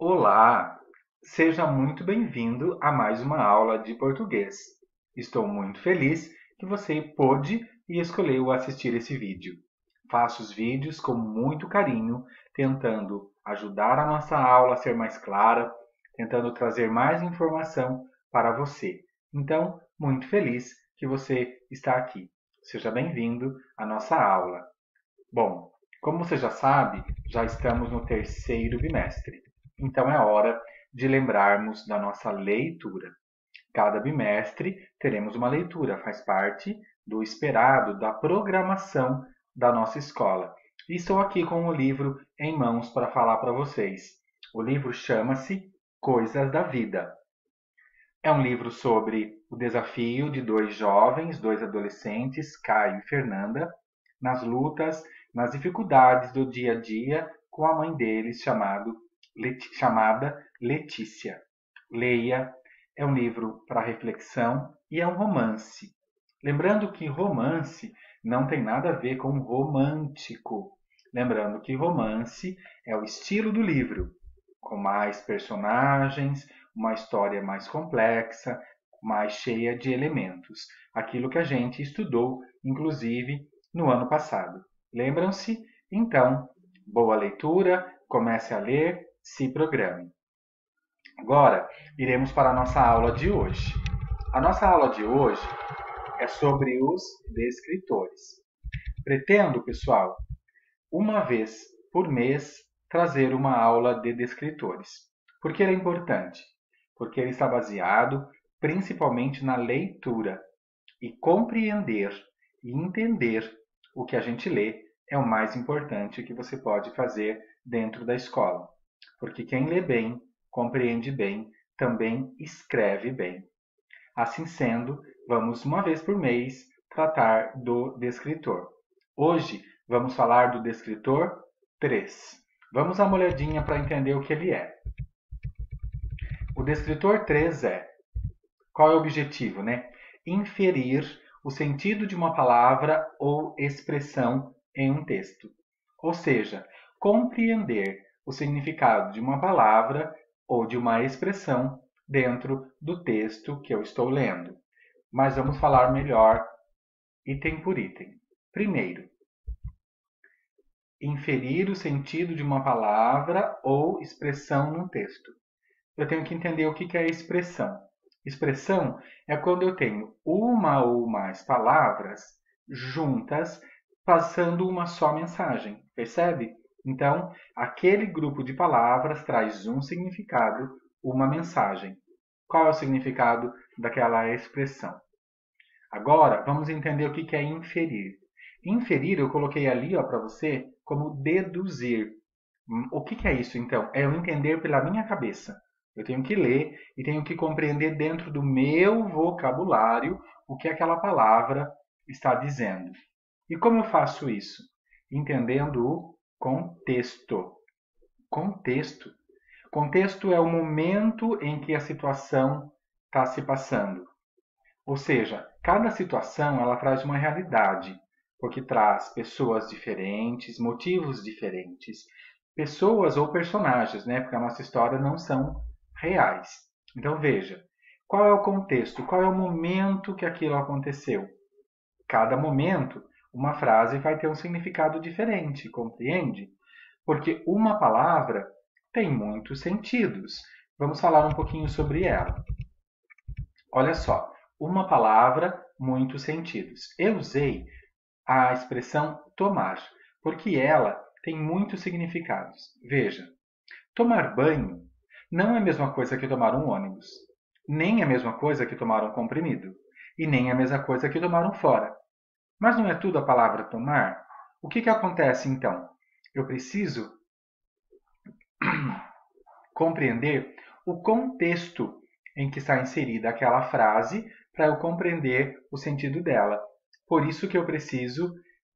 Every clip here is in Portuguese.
Olá, seja muito bem-vindo a mais uma aula de português. Estou muito feliz que você pôde e escolheu assistir esse vídeo. Faço os vídeos com muito carinho, tentando ajudar a nossa aula a ser mais clara, tentando trazer mais informação para você. Então, muito feliz que você está aqui. Seja bem-vindo à nossa aula. Bom, como você já sabe, já estamos no terceiro bimestre. Então é hora de lembrarmos da nossa leitura. Cada bimestre teremos uma leitura, faz parte do esperado, da programação da nossa escola. E estou aqui com o livro em mãos para falar para vocês. O livro chama-se Coisas da Vida. É um livro sobre o desafio de dois jovens, dois adolescentes, Caio e Fernanda, nas lutas, nas dificuldades do dia a dia com a mãe deles chamada Letícia. Leia, é um livro para reflexão e é um romance. Lembrando que romance não tem nada a ver com romântico. Lembrando que romance é o estilo do livro, com mais personagens, uma história mais complexa, mais cheia de elementos. Aquilo que a gente estudou, inclusive, no ano passado. Lembram-se? Então, boa leitura, comece a ler, se programe. Agora, iremos para a nossa aula de hoje. A nossa aula de hoje é sobre os descritores. Pretendo, pessoal, uma vez por mês, trazer uma aula de descritores. Por que ele é importante? Porque ele está baseado principalmente na leitura. E compreender e entender o que a gente lê é o mais importante que você pode fazer dentro da escola. Porque quem lê bem, compreende bem, também escreve bem. Assim sendo, vamos uma vez por mês tratar do descritor. Hoje vamos falar do descritor 3. Vamos dar uma olhadinha para entender o que ele é. O descritor 3 qual é o objetivo, né? Inferir o sentido de uma palavra ou expressão em um texto. Ou seja, compreender o significado de uma palavra ou de uma expressão dentro do texto que eu estou lendo. Mas vamos falar melhor item por item. Primeiro, inferir o sentido de uma palavra ou expressão num texto. Eu tenho que entender o que é expressão. Expressão é quando eu tenho uma ou mais palavras juntas passando uma só mensagem, percebe? Então, aquele grupo de palavras traz um significado, uma mensagem. Qual é o significado daquela expressão? Agora, vamos entender o que é inferir. Inferir, eu coloquei ali para você como deduzir. O que é isso, então? É eu entender pela minha cabeça. Eu tenho que ler e tenho que compreender dentro do meu vocabulário o que aquela palavra está dizendo. E como eu faço isso? Entendendo o contexto. Contexto. Contexto é o momento em que a situação está se passando. Ou seja, cada situação ela traz uma realidade, porque traz pessoas diferentes, motivos diferentes, pessoas ou personagens, né? Porque a nossa história não são reais. Então veja, qual é o contexto, qual é o momento que aquilo aconteceu. Cada momento, uma frase vai ter um significado diferente, compreende? Porque uma palavra tem muitos sentidos. Vamos falar um pouquinho sobre ela. Olha só, uma palavra, muitos sentidos. Eu usei a expressão tomar, porque ela tem muitos significados. Veja, tomar banho não é a mesma coisa que tomar um ônibus, nem é a mesma coisa que tomar um comprimido, e nem é a mesma coisa que tomar um fora. Mas não é tudo a palavra tomar? O que acontece então? Eu preciso compreender o contexto em que está inserida aquela frase para eu compreender o sentido dela. Por isso que eu preciso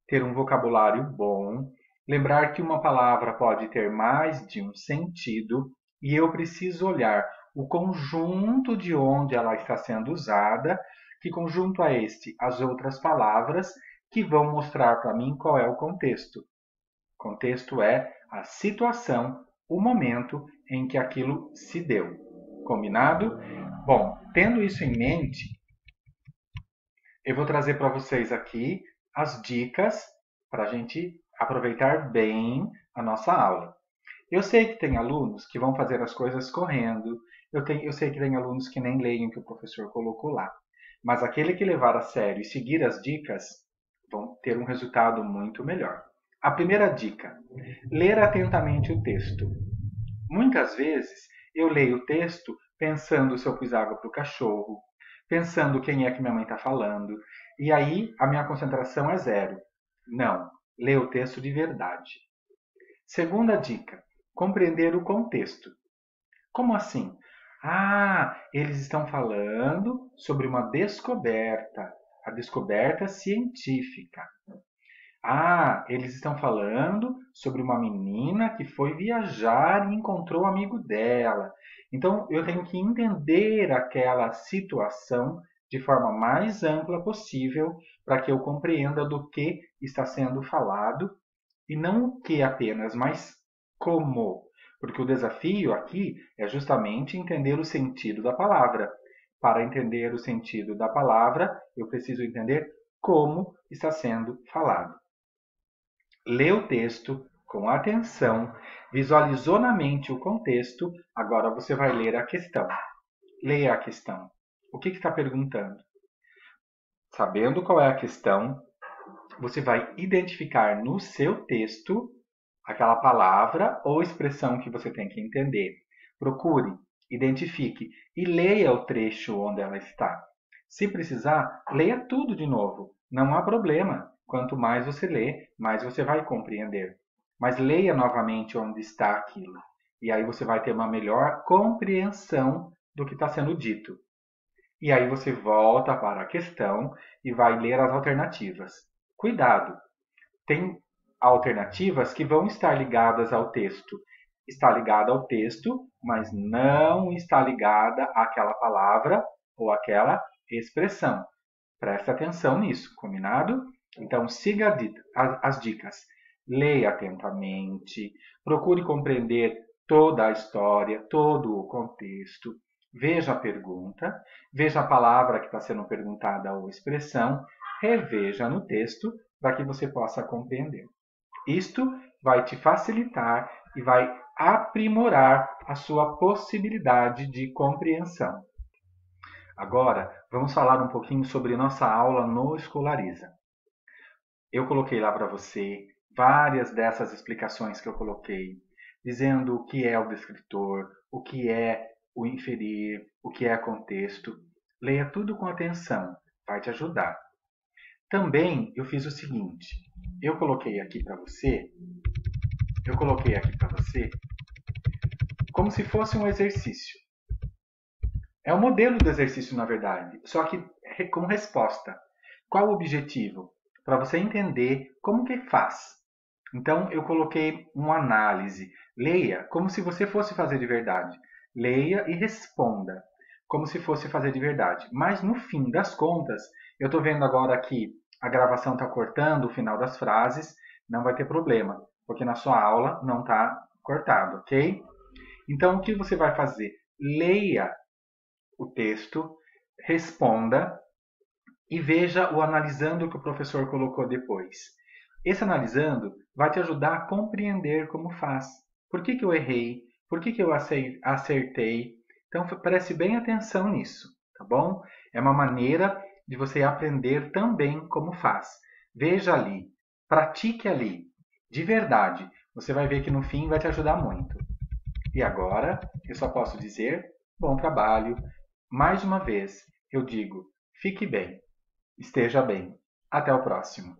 ter um vocabulário bom, lembrar que uma palavra pode ter mais de um sentido e eu preciso olhar o conjunto de onde ela está sendo usada, que conjunto é este? As outras palavras que vão mostrar para mim qual é o contexto. O contexto é a situação o momento em que aquilo se deu. Combinado? Bom, tendo isso em mente, eu vou trazer para vocês aqui as dicas para a gente aproveitar bem a nossa aula. Eu sei que tem alunos que vão fazer as coisas correndo, eu sei que tem alunos que nem leem o que o professor colocou lá, mas aquele que levar a sério e seguir as dicas vão ter um resultado muito melhor. A primeira dica: ler atentamente o texto. Muitas vezes eu leio o texto pensando se eu pus água para o cachorro, pensando quem é que minha mãe está falando, e aí a minha concentração é zero. Não, lê o texto de verdade. Segunda dica: compreender o contexto. Como assim? Ah, eles estão falando sobre uma descoberta, a descoberta científica. Ah, eles estão falando sobre uma menina que foi viajar e encontrou o amigo dela. Então, eu tenho que entender aquela situação de forma mais ampla possível para que eu compreenda do que está sendo falado e não o que apenas, mas como. Porque o desafio aqui é justamente entender o sentido da palavra. Para entender o sentido da palavra, eu preciso entender como está sendo falado. Lê o texto com atenção, visualizou na mente o contexto, agora você vai ler a questão. Leia a questão. O que está perguntando? Sabendo qual é a questão, você vai identificar no seu texto aquela palavra ou expressão que você tem que entender. Procure, identifique e leia o trecho onde ela está. Se precisar, leia tudo de novo. Não há problema. Quanto mais você lê, mais você vai compreender. Mas leia novamente onde está aquilo. E aí você vai ter uma melhor compreensão do que está sendo dito. E aí você volta para a questão e vai ler as alternativas. Cuidado! Tem alternativas que vão estar ligadas ao texto. Está ligada ao texto, mas não está ligada àquela palavra ou àquela expressão. Preste atenção nisso, combinado? Então siga as dicas. Leia atentamente, procure compreender toda a história, todo o contexto. Veja a pergunta, veja a palavra que está sendo perguntada ou expressão, reveja no texto para que você possa compreender. Isto vai te facilitar e vai aprimorar a sua possibilidade de compreensão. Agora, vamos falar um pouquinho sobre nossa aula no Escolariza. Eu coloquei lá para você várias dessas explicações que eu coloquei, dizendo o que é o descritor, o que é o inferir, o que é contexto. Leia tudo com atenção, vai te ajudar. Também eu fiz o seguinte, eu coloquei aqui para você como se fosse um exercício. É um modelo do exercício, na verdade, só que com resposta. Qual o objetivo? Para você entender como que faz. Então, eu coloquei uma análise. Leia como se você fosse fazer de verdade. Leia e responda como se fosse fazer de verdade. Mas, no fim das contas, eu estou vendo agora que a gravação está cortando o final das frases. Não vai ter problema, porque na sua aula não está cortado, ok? Então, o que você vai fazer? Leia o texto, responda e veja o analisando que o professor colocou depois. Esse analisando vai te ajudar a compreender como faz. Por que eu errei? Por que eu acertei? Então, preste bem atenção nisso, tá bom? É uma maneira de você aprender também como faz. Veja ali, pratique ali, de verdade. Você vai ver que no fim vai te ajudar muito. E agora, eu só posso dizer, bom trabalho. Mais uma vez, eu digo, fique bem, esteja bem. Até o próximo.